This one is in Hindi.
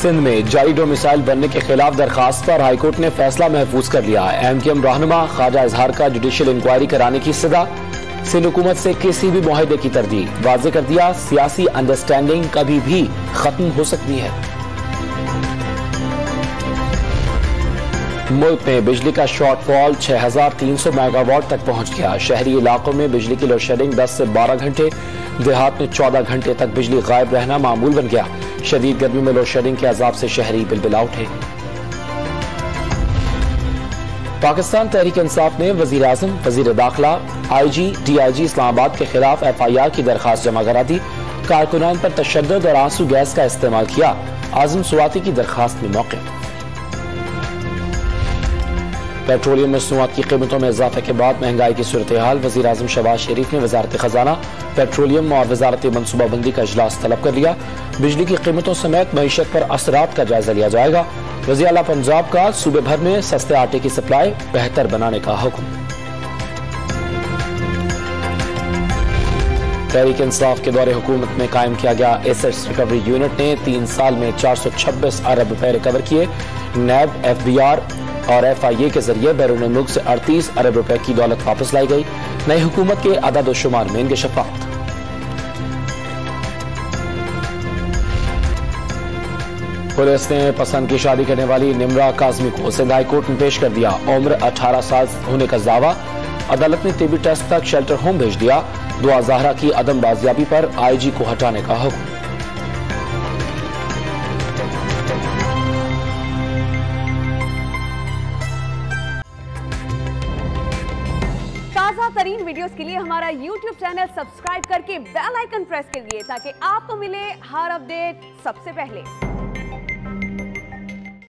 सिंध में जारी डोमिसाइल बनने के खिलाफ दरखास्त पर हाईकोर्ट ने फैसला महफूज कर लिया। MKM रहनुमा ख्वाजा इजहार का जुडिशियल इंक्वायरी कराने की सजा। सिंध हुकूमत से किसी भी मुआहदे की तरदीद। वाज़ेह कर दिया, सियासी अंडरस्टैंडिंग कभी भी खत्म हो सकती है। मुल्क में बिजली का शॉर्टफॉल 6300 मेगावाट तक पहुंच गया। शहरी इलाकों में बिजली की लोड शेडिंग 10 से 12 घंटे, देहात में 14 घंटे तक बिजली गायब रहना मामूल बन गया। शदीद गर्मी में लोड शेडिंग के अजाब से शहरी बिलबिला उठे। पाकिस्तान तहरीक इंसाफ ने वजीर आजम, वजीर दाखिला, IG, DIG इस्लामाबाद के खिलाफ FIR की दरखास्त जमा करा दी। कारकुनान पर तशद्दुद और आंसू गैस का इस्तेमाल किया। आजम सुवाती की दरखास्त में मौक़िफ़। पेट्रोलियम मसनूआत की कीमतों में इजाफे के बाद महंगाई की सूरत हाल। वज़ीर आज़म शहबाज शरीफ ने वजारत खजाना, पेट्रोलियम और वजारत मनसूबाबंदी का इजलास तलब कर लिया। बिजली की कीमतों समेत मईशत पर असरात का जायजा लिया जाएगा। वज़ीर आला पंजाब का सूबे भर में सस्ते आटे की सप्लाई बेहतर बनाने का हुक्म। तहरीक इंसाफ के दौरे हुकूमत में कायम किया गया एसेट्स रिकवरी यूनिट ने 3 साल में 426 अरब रुपए रिकवर किए। नैब, FBR और FIA के जरिए बैरून मुल्क से 38 अरब रुपए की दौलत वापस लाई गई। नई हुकूमत के अदद शुमार में इंकशाफात। पुलिस ने पसंद की शादी करने वाली निम्रा काजमी को सिंध हाई कोर्ट में पेश कर दिया। उम्र 18 साल होने का दावा। अदालत ने TB टेस्ट तक शेल्टर होम भेज दिया। दुआ ज़हरा की अदम बाजियाबी पर IG को हटाने का हुक्म। ताज़ा तरीन वीडियोस के लिए हमारा YouTube चैनल सब्सक्राइब करके बेल आइकन प्रेस करिए ताकि आपको मिले हर अपडेट सबसे पहले।